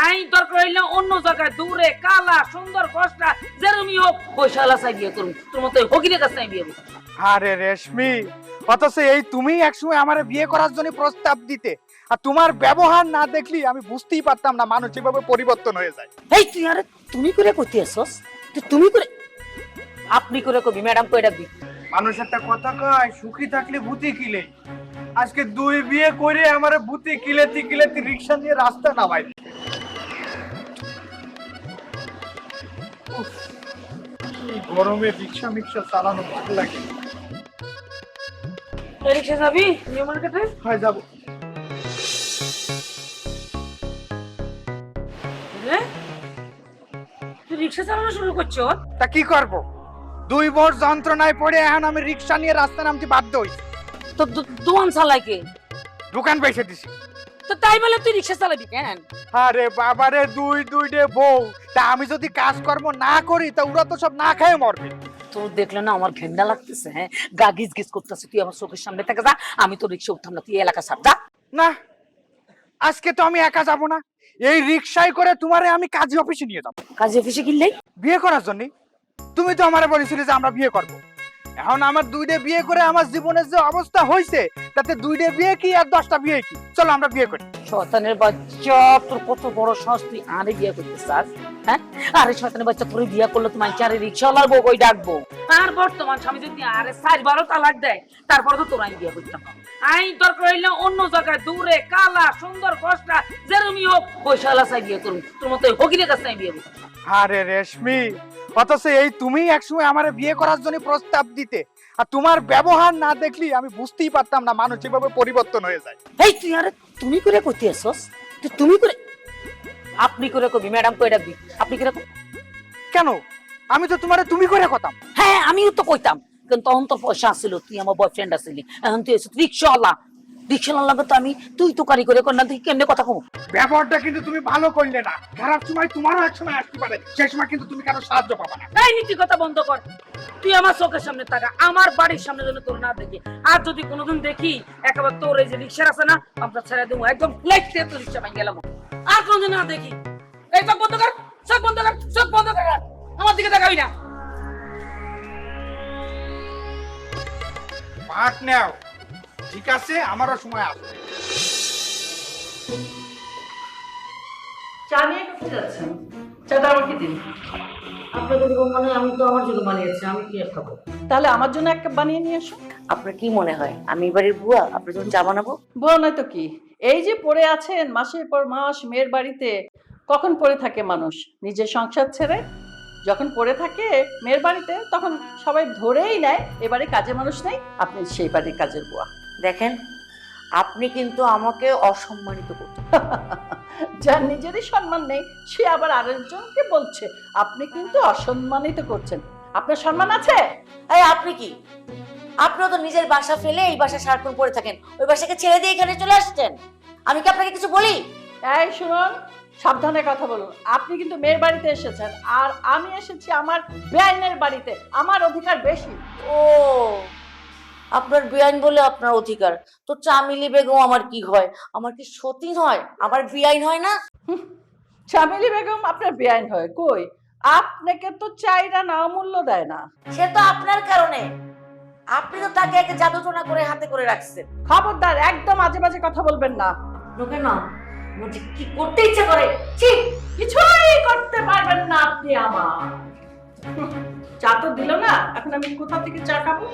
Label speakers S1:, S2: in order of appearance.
S1: I দরকার হইলে অন্য জায়গায় দূরে কালা সুন্দর কষ্টা যেরকমই হোক পয়সাওয়ালা চাই বিয়ে করুন, তোর মতো হকিনের কাছে আমি বিয়ে করবো।
S2: আরে রেশমি, অথচ এই তুমি একসময় আমার বিয়ে করার জন্য প্রস্তাব দিতে, আর তোমার ব্যবহার না দেখলি আমি বুঝতেই পারতাম না মানুষ এভাবে পরিবর্তন হয়ে যায়।
S1: এই তুই আরে তুমি করে কইতে আসছস? তুই তুমি করে আপনি করে কবি ম্যাডাম কই ডাকবি?
S2: মানুষ একটা কথা কয়, সুখী থাকলে ভূতি কিলে। আজকে দুই বিয়ে করে আমার ভূতি কিলেতি কিলেতি রিক্সা নিয়ে রাস্তা নামাই। গরমে রিক্সা মিক্সা চালানো ভালো লাগে।
S1: রিক্সা যাবি নিউ মার্কেটে?
S2: হয় যাবো।
S1: তুই রিক্সা চালানো শুরু করছো?
S2: তা কি করব, দুই বছর যন্ত্রণায় পড়ে এখন আমি রিক্সা নিয়ে রাস্তা নামতে বাধ্য হইছি।
S1: তো দোকান চালাই কে?
S2: দোকান পয়সা দিছি।
S1: তো তাই বলে তুই রিক্সা চালাবি কেন?
S2: আরে বাবারে, দুই ডে বউ, তা আমি যদি কাজকর্ম না করি তা ওরা তো সব না খেয়ে মরবে।
S1: তোর দেখলে না আমার ঘেন্না লাগতেছে। হ্যাঁ, গা গিজ গিজ করতেছে। তুই আমার চোখের সামনে থেকে যা, আমি তো রিক্সা উঠতাম না, তুই এলাকা ছাড় যা।
S2: না, আজকে তো আমি একা যাব না, এই রিক্সায় করে তোমারে আমি কাজী অফিসে নিয়ে যাব।
S1: কাজে অফিসে কিনলেই
S2: বিয়ে করার জন্য তুমি তো আমারে বলেছিলে যে আমরা বিয়ে করব। এখন আমার দুইটা বিয়ে করে আমার জীবনের যে অবস্থা হয়েছে, তাতে দুইটা বিয়ে কি আর 10টা বিয়ে কি? চলো আমরা বিয়ে করি।
S1: শয়তানের বাচ্চা, তোর কত বড় সাহস, তুই আরে বিয়ে করতে চাস? হ্যাঁ, আরে শয়তানের বাচ্চা, তোর বিয়ে করলে তোমার চারে রিক্সাওয়ালার বউ কই ডাকবো? আর বর্তমান স্বামী যদি আরে 4-12 তালাক দেয়, তারপরে তো তোর আমি বিয়ে করতাম। আই দরকার হইলে অন্য জায়গায় দূরে কালা সুন্দর কষ্টা যেরকমই হোক পয়সাওয়ালা চাই বিয়ে করুন, তোর মতো হকিনের কাছে আমি বিয়ে করবো।
S2: আরে রেশমি, অথচ এই তুমি একসময় আমার বিয়ে করার জন্য প্রস্তাব দিতে, আর তোমার ব্যবহার না দেখলি আমি বুঝতেই পারতাম না মানুষ এভাবে পরিবর্তন হয়ে যায়।
S1: এই তুই আরে তুমি করে কইতে আসছস? তুই তুমি করে আপনি করে কবি ম্যাডাম কই ডাকবি? আপনি করে কই?
S2: কেন? আমি তো তোমারে তুমি করে কথাম।
S1: হ্যাঁ, আমিও তো কইতাম, কিন্তু তখন তোর পয়সা আসছিল, তুই আমার বয়ফ্রেন্ড আসছিলি। এখন তুই এসে রিক্সাওয়ালা, রিক্সাওয়ালা লাগে তো আমি তুই তো কারি করে কর না, তুই কেমনে কথা কম?
S2: ব্যবহারটা কিন্তু তুমি ভালো করলে না, খারাপ সময় তোমারও এক সময় আসতে পারে, সেই সময় কিন্তু তুমি কারো সাহায্য পাবে না।
S1: এই নীতি কথা বন্ধ কর। তুই আমার চোখের সামনে থাকা, আমার বাড়ির সামনে যেন তোর না দেখি। আর যদি কোনোদিন দেখি একেবারে তোর এই যে রিক্সা আছে না, আমরা ছেড়ে দেবো একদম ফ্লাইট দিয়ে তোর রিক্সা ভাঙে গেলাম। আর কোনোদিন না দেখি। এই চোখ বন্ধ কর, চোখ বন্ধ কর, চোখ বন্ধ কর, আমার দিকে তাকাবি না।
S2: পাট নাও, ঠিক আছে, আমারও সময় আসবে।
S1: চা নিয়ে কোথায় যাচ্ছেন? চাটা আমাকে দিন। আপনার যদি মানে আমি তো আমার জন্য বানিয়েছি, আমি কি খাবো?
S3: তাহলে আমার জন্য এক কাপ বানিয়ে নিয়ে এসো।
S1: আপনার কি মনে হয় আমি এবারের বুয়া আপনার জন্য চা বানাবো?
S3: বুয়া নয় তো কি, এই যে পড়ে আছেন মাসের পর মাস মেয়ের বাড়িতে, কখন পড়ে থাকে মানুষ নিজের সংসার ছেড়ে? যখন পড়ে থাকে মেয়ের বাড়িতে তখন সবাই ধরেই নেয় এবারে কাজের মানুষ নেই, আপনি সেই বাড়ির কাজের বুয়া।
S1: দেখেন, আপনি কিন্তু আমাকে অসম্মানিত করছেন।
S3: যার নিজেরই সম্মান নেই সে আবার আরেকজনকে বলছে আপনি কিন্তু অসম্মানিত করছেন। আপনার সম্মান আছে?
S4: এই আপনি কি, আপনিও তো নিজের বাসা ফেলে এই বাসা সারাক্ষণ পড়ে থাকেন, ওই বাসাকে ছেড়ে দিয়ে এখানে চলে আসছেন। আমি কি আপনাকে কিছু বলি?
S3: এই শুনুন, সাবধানে কথা বলুন। আপনি কিন্তু মেয়ের বাড়িতে এসেছেন আর আমি এসেছি আমার বেআইনের বাড়িতে, আমার অধিকার বেশি।
S4: ও, আপনার বেআইন বলে আপনার অধিকার, তো চামিলি বেগম আমার কি হয়? আমার কি সতীন হয়? আমার বেআইন হয় না?
S3: চামেলি বেগম আপনার বেআইন হয় কই? আপনাকে তো চাইরা না মূল্য দেয় না।
S4: সে তো আপনার কারণে, আপনি তো তাকে একে জাদুটোনা করে হাতে করে রাখছেন।
S3: খবরদার, একদম আজে বাজে কথা বলবেন না।
S4: লোকে না মুঝে কি করতে ইচ্ছা করে, ঠিক
S3: কিছুই করতে পারবেন না আপনি আমার। চা তো দিল না, এখন আমি কোথা থেকে চা খাবো?